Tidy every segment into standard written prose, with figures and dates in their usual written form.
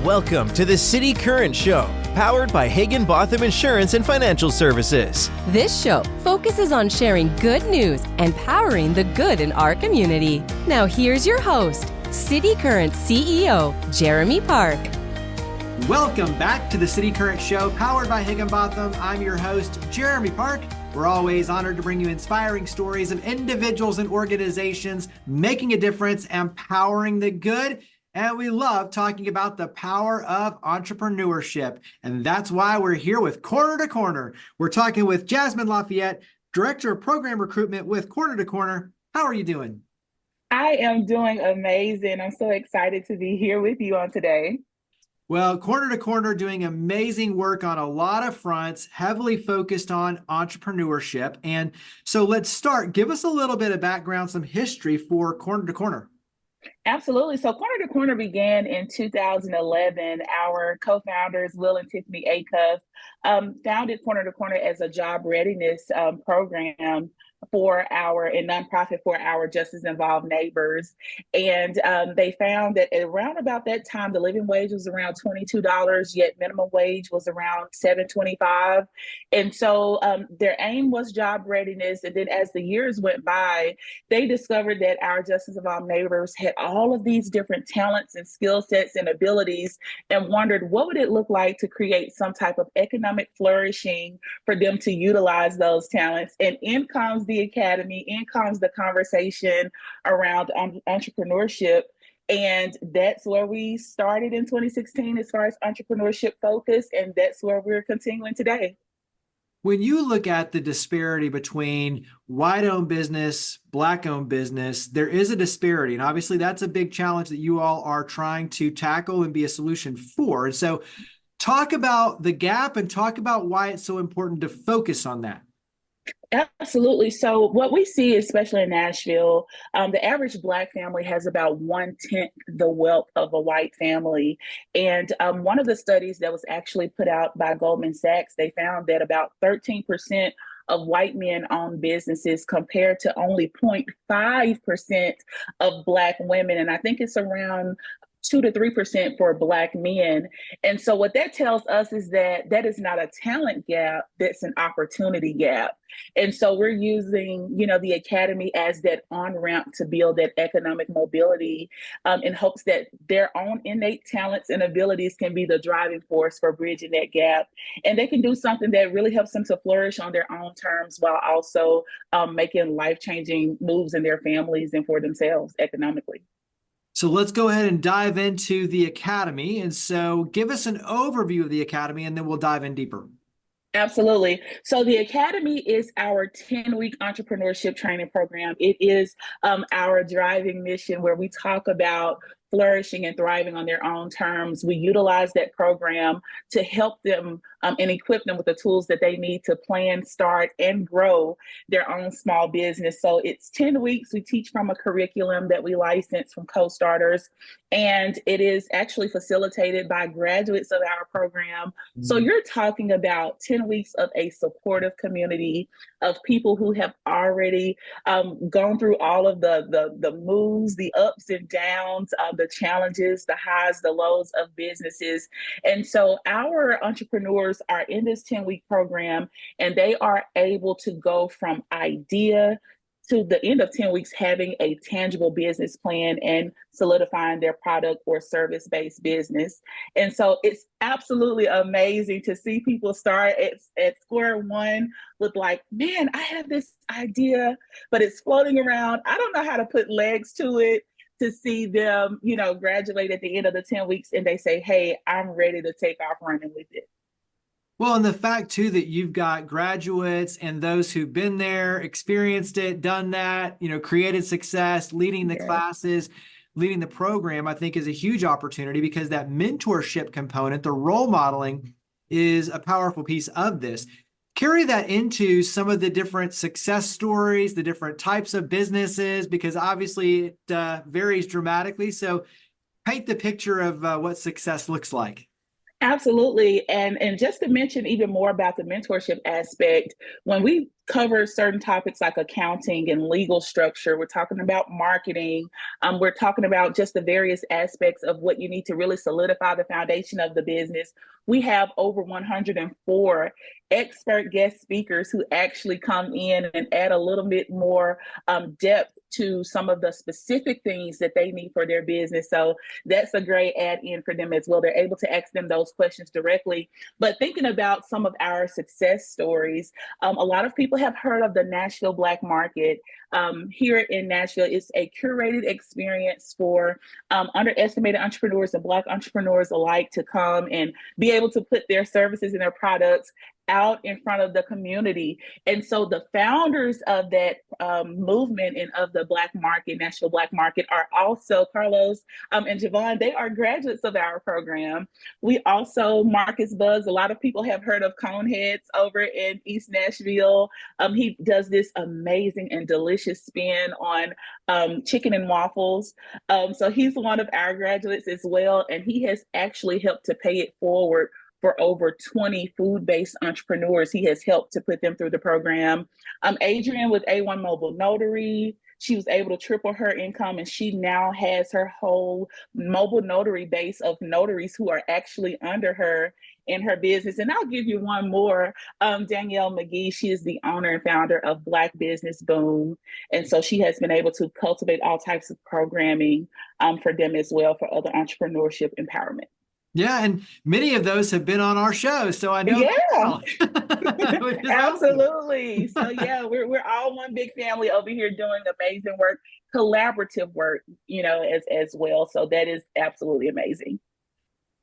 Welcome to the City Current Show, powered by Higginbotham Insurance and Financial Services. This show focuses on sharing good news and powering the good in our community. Now here's your host, City Current CEO, Jeremy Park. Welcome back to the City Current Show, powered by Higginbotham. I'm your host, Jeremy Park. We're always honored to bring you inspiring stories of individuals and organizations making a difference and powering the good. And we love talking about the power of entrepreneurship. And that's why we're here with Corner to Corner. We're talking with Jasmine Lafayette, Director of Program Recruitment with Corner to Corner. How are you doing? I am doing amazing. I'm so excited to be here with you on today. Well, Corner to Corner doing amazing work on a lot of fronts, heavily focused on entrepreneurship. And so let's start. Give us a little bit of background, some history for Corner to Corner. Absolutely. So Corner to Corner began in 2011. Our co-founders, Will and Tiffany Acuff, founded Corner to Corner as a job readiness program for our nonprofit for our justice-involved neighbors. And they found that around about that time, the living wage was around $22, yet minimum wage was around $7.25. And so their aim was job readiness. And then as the years went by, they discovered that our justice-involved neighbors had all of these different talents and skill sets and abilities, and wondered what would it look like to create some type of economic flourishing for them to utilize those talents. And in comes the Academy, in comes the conversation around entrepreneurship. And that's where we started in 2016 as far as entrepreneurship focus. And that's where we're continuing today. When you look at the disparity between white-owned business, Black-owned business, there is a disparity. And obviously that's a big challenge that you all are trying to tackle and be a solution for. And so talk about the gap and talk about why it's so important to focus on that. Absolutely. So what we see, especially in Nashville, the average Black family has about 1/10 the wealth of a white family. And one of the studies that was actually put out by Goldman Sachs, they found that about 13% of white men own businesses compared to only 0.5% of Black women. And I think it's around 2 to 3% for Black men. And so what that tells us is that that is not a talent gap, that's an opportunity gap. And so we're using, the Academy as that on-ramp to build that economic mobility in hopes that their own innate talents and abilities can be the driving force for bridging that gap. And they can do something that really helps them to flourish on their own terms while also making life-changing moves in their families and for themselves economically. So let's go ahead and dive into the Academy. And so give us an overview of the Academy, and then we'll dive in deeper. Absolutely. So the Academy is our 10-week entrepreneurship training program. It is our driving mission where we talk about flourishing and thriving on their own terms. We utilize that program to help them and equip them with the tools that they need to plan, start, and grow their own small business. So it's 10 weeks. We teach from a curriculum that we license from co-starters, and it is actually facilitated by graduates of our program. Mm-hmm. So you're talking about 10 weeks of a supportive community of people who have already gone through all of the moves, the ups and downs, the challenges, the highs, the lows of businesses. And so our entrepreneurs are in this 10-week program, and they are able to go from idea to the end of 10 weeks having a tangible business plan and solidifying their product or service-based business. And so it's absolutely amazing to see people start at square one with like, man, I have this idea, but it's floating around. I don't know how to put legs to it. To see them, graduate at the end of the 10 weeks and they say, hey, I'm ready to take off running with it. Well, and the fact, too, that you've got graduates and those who've been there, experienced it, done that, created success, leading the classes, leading the program, I think is a huge opportunity because that mentorship component, the role modeling, is a powerful piece of this. Carry that into some of the different success stories, the different types of businesses, because obviously it varies dramatically. So paint the picture of what success looks like. Absolutely. And just to mention even more about the mentorship aspect, when we cover certain topics like accounting and legal structure. We're talking about marketing. We're talking about just the various aspects of what you need to really solidify the foundation of the business. We have over 104 expert guest speakers who actually come in and add a little bit more depth to some of the specific things that they need for their business. So that's a great add-in for them as well. They're able to ask them those questions directly. But thinking about some of our success stories, a lot of people have heard of the Nashville Black Market. Here in Nashville, it's a curated experience for underestimated entrepreneurs and Black entrepreneurs alike to come and be able to put their services and their products out in front of the community. And so the founders of that movement and of the Black Market, Nashville Black Market, are also Carlos and Javon. They are graduates of our program. We also, Marcus Buzz, a lot of people have heard of Coneheads over in East Nashville. He does this amazing and delicious spin on chicken and waffles. So he's one of our graduates as well. And he has actually helped to pay it forward for over 20 food-based entrepreneurs. He has helped to put them through the program. Adrienne with A1 Mobile Notary, she was able to triple her income, and she now has her whole mobile notary base of notaries who are actually under her in her business. And I'll give you one more, Danielle McGee. She is the owner and founder of Black Business Boom. And so she has been able to cultivate all types of programming for them as well for other entrepreneurship empowerment. Yeah, and many of those have been on our show, so I know. Yeah, absolutely. So yeah, we're all one big family over here doing amazing work, collaborative work, as well. So that is absolutely amazing.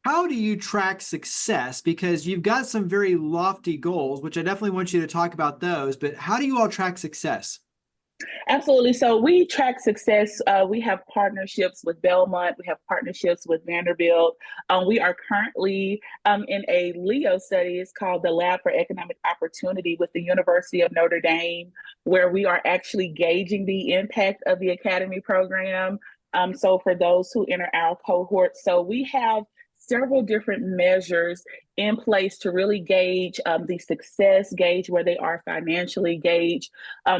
How do you track success? Because you've got some very lofty goals, which I definitely want you to talk about those. But how do you all track success? Absolutely. So we track success. We have partnerships with Belmont. We have partnerships with Vanderbilt. We are currently in a LEO study. It's called the Lab for Economic Opportunity with the University of Notre Dame, where we are actually gauging the impact of the Academy program. So for those who enter our cohort, so we have several different measures in place to really gauge the success, gauge where they are financially, gauge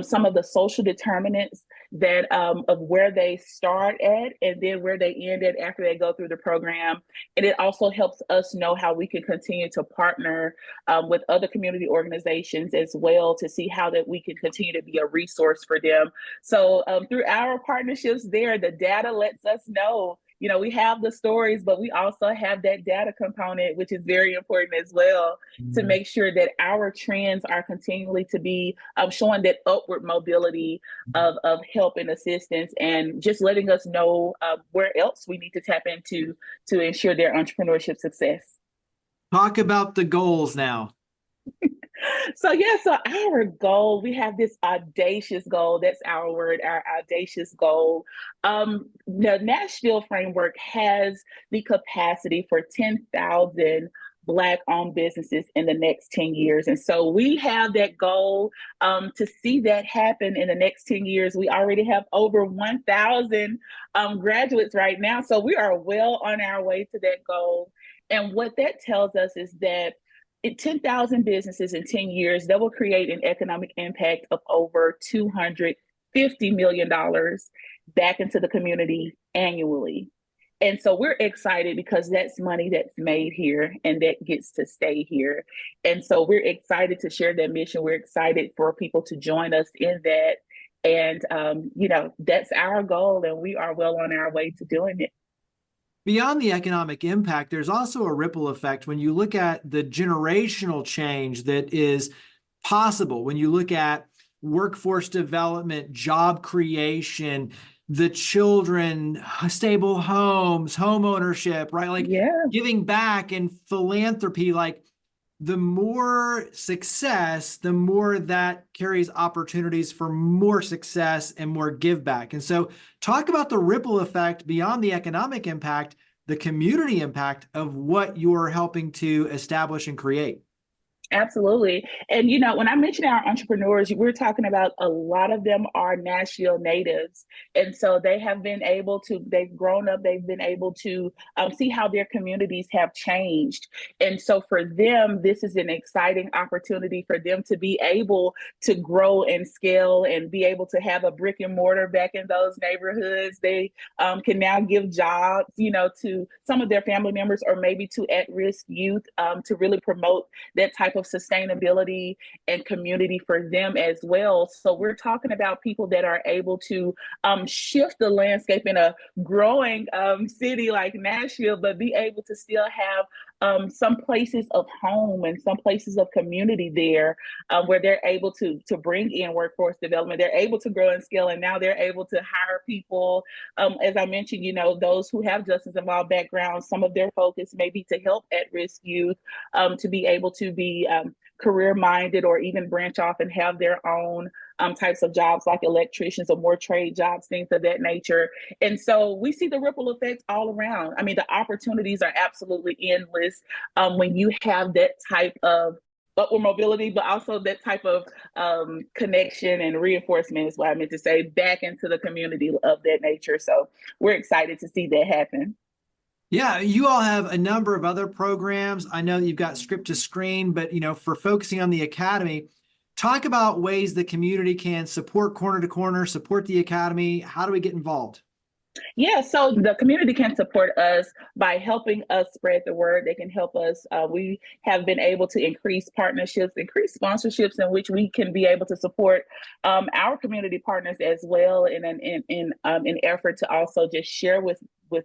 some of the social determinants that of where they start at and then where they end at after they go through the program. And it also helps us know how we can continue to partner with other community organizations as well to see how that we can continue to be a resource for them. So through our partnerships there, the data lets us know, we have the stories, but we also have that data component, which is very important as well, to make sure that our trends are continually to be showing that upward mobility of help and assistance, and just letting us know where else we need to tap into to ensure their entrepreneurship success. Talk about the goals now. So our goal, we have this audacious goal. That's our word, our audacious goal. The Nashville framework has the capacity for 10,000 Black-owned businesses in the next 10 years. And so we have that goal to see that happen in the next 10 years. We already have over 1,000 graduates right now. So we are well on our way to that goal. And what that tells us is that 10,000 businesses in 10 years, that will create an economic impact of over $250 million back into the community annually. And so we're excited because that's money that's made here and that gets to stay here. And so we're excited to share that mission. We're excited for people to join us in that. And, that's our goal, and we are well on our way to doing it. Beyond the economic impact, there's also a ripple effect when you look at the generational change that is possible. When you look at workforce development, job creation, the children, stable homes, home ownership, right? Giving back and philanthropy, the more success, the more that carries opportunities for more success and more give back. And so talk about the ripple effect beyond the economic impact, the community impact of what you're helping to establish and create. Absolutely. And, when I mention our entrepreneurs, we're talking about a lot of them are Nashville natives. And so they've grown up, they've been able to see how their communities have changed. And so for them, this is an exciting opportunity for them to be able to grow and scale and be able to have a brick and mortar back in those neighborhoods. They can now give jobs, to some of their family members or maybe to at-risk youth to really promote that type of sustainability and community for them as well. So we're talking about people that are able to shift the landscape in a growing city like Nashville, but be able to still have some places of home and some places of community there where they're able to bring in workforce development. They're able to grow and scale, and now they're able to hire people. As I mentioned, those who have justice involved backgrounds, some of their focus may be to help at-risk youth to be able to be career minded or even branch off and have their own types of jobs like electricians or more trade jobs, things of that nature. And so we see the ripple effects all around. I mean, the opportunities are absolutely endless when you have that type of upward mobility, but also that type of connection and reinforcement is what I meant to say, back into the community of that nature. So we're excited to see that happen. Yeah, you all have a number of other programs. I know you've got Script to Screen, but for focusing on the Academy, talk about ways the community can support Corner to Corner, support the Academy. How do we get involved? Yeah, so the community can support us by helping us spread the word. They can help us. We have been able to increase partnerships, increase sponsorships in which we can be able to support our community partners as well in an effort to also just share with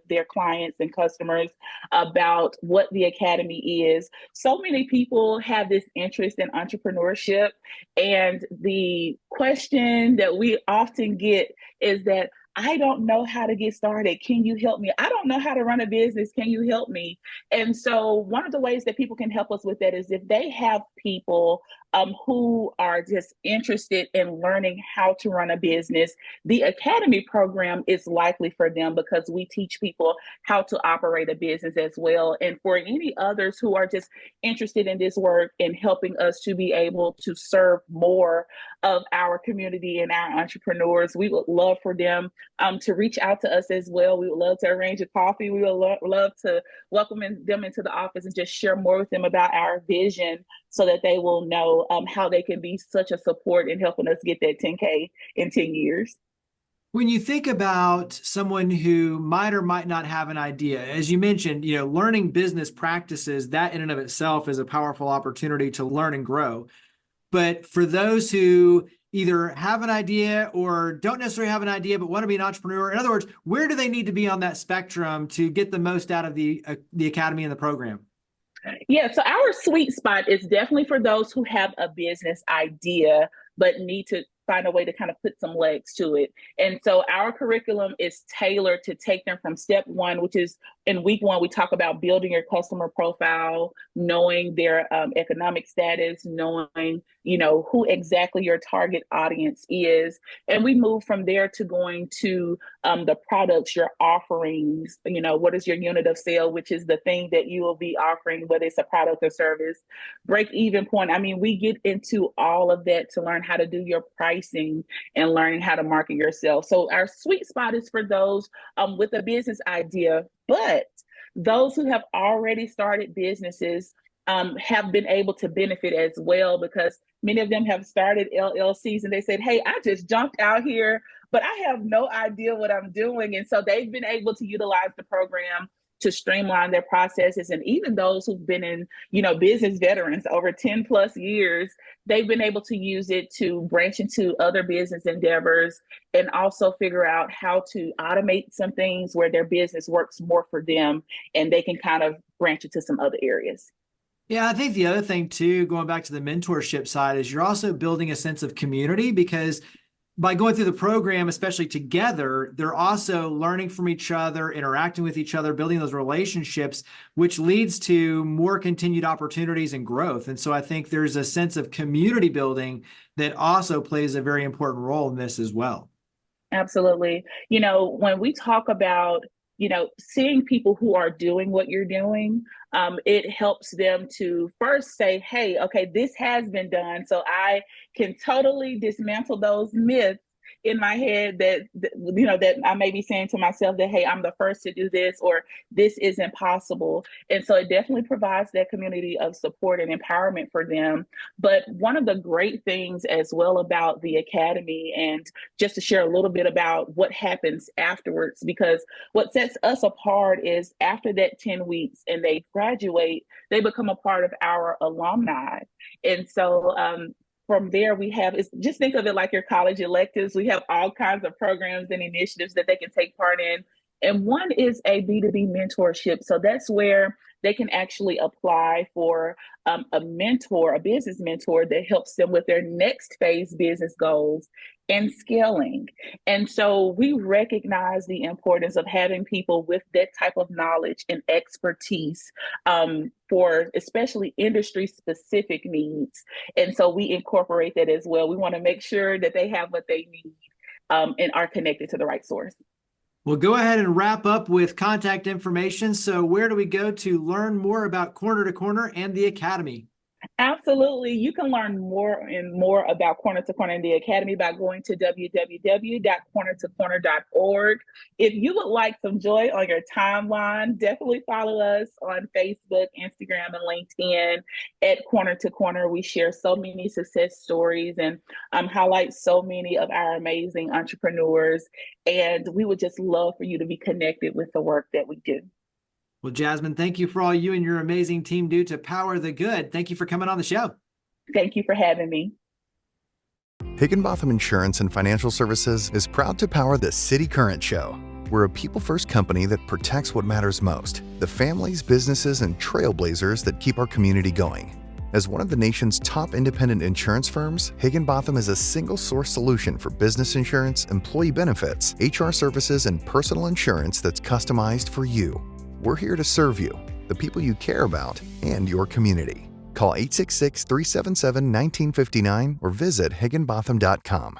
their clients and customers about what the Academy is. So many people have this interest in entrepreneurship, and the question that we often get is that, I don't know how to get started. Can you help me? I don't know how to run a business. Can you help me? And so one of the ways that people can help us with that is if they have people who are just interested in learning how to run a business, the Academy program is likely for them because we teach people how to operate a business as well. And for any others who are just interested in this work and helping us to be able to serve more of our community and our entrepreneurs, we would love for them to reach out to us as well. We would love to arrange a coffee. We would love to welcome them into the office and just share more with them about our vision so that they will know how they can be such a support in helping us get that 10K in 10 years. When you think about someone who might or might not have an idea, as you mentioned, learning business practices, that in and of itself is a powerful opportunity to learn and grow. But for those who either have an idea or don't necessarily have an idea, but want to be an entrepreneur, in other words, where do they need to be on that spectrum to get the most out of the Academy and the program? Yeah, so our sweet spot is definitely for those who have a business idea, but need to find a way to kind of put some legs to it. And so our curriculum is tailored to take them from step one, which is in week one, we talk about building your customer profile, knowing their economic status, knowing, who exactly your target audience is. And we move from there to going to the products, your offerings, what is your unit of sale, which is the thing that you will be offering, whether it's a product or service, break even point. I mean, we get into all of that to learn how to do your pricing and learning how to market yourself. So our sweet spot is for those with a business idea, but those who have already started businesses have been able to benefit as well, because many of them have started LLCs and they said, hey, I just jumped out here, but I have no idea what I'm doing. And so they've been able to utilize the program to streamline their processes. And even those who've been in, business veterans over 10 plus years, they've been able to use it to branch into other business endeavors and also figure out how to automate some things where their business works more for them and they can kind of branch into some other areas. Yeah, I think the other thing too, going back to the mentorship side, is you're also building a sense of community, because by going through the program, especially together, they're also learning from each other, interacting with each other, building those relationships, which leads to more continued opportunities and growth. And so I think there's a sense of community building that also plays a very important role in this as well. Absolutely. When we talk about seeing people who are doing what you're doing, it helps them to first say, hey, okay, this has been done. So I can totally dismantle those myths in my head that I may be saying to myself that, hey, I'm the first to do this, or this isn't possible. And so it definitely provides that community of support and empowerment for them. But one of the great things as well about the Academy, and just to share a little bit about what happens afterwards, because what sets us apart is after that 10 weeks and they graduate, they become a part of our alumni. And so from there, just think of it like your college electives. We have all kinds of programs and initiatives that they can take part in. And one is a B2B mentorship. So that's where they can actually apply for a mentor, a business mentor that helps them with their next phase business goals and scaling. And so we recognize the importance of having people with that type of knowledge and expertise for especially industry specific needs. And so we incorporate that as well. We want to make sure that they have what they need and are connected to the right source. Well, go ahead and wrap up with contact information. So where do we go to learn more about Corner to Corner and the Academy? Absolutely. You can learn more about Corner to Corner and the Academy by going to www.cornertocorner.org. If you would like some joy on your timeline, definitely follow us on Facebook, Instagram, and LinkedIn at Corner to Corner. We share so many success stories and highlight so many of our amazing entrepreneurs. And we would just love for you to be connected with the work that we do. Well, Jasmine, thank you for all you and your amazing team do to power the good. Thank you for coming on the show. Thank you for having me. Higginbotham Insurance and Financial Services is proud to power the City Current Show. We're a people-first company that protects what matters most, the families, businesses, and trailblazers that keep our community going. As one of the nation's top independent insurance firms, Higginbotham is a single-source solution for business insurance, employee benefits, HR services, and personal insurance that's customized for you. We're here to serve you, the people you care about, and your community. Call 866-377-1959 or visit higginbotham.com.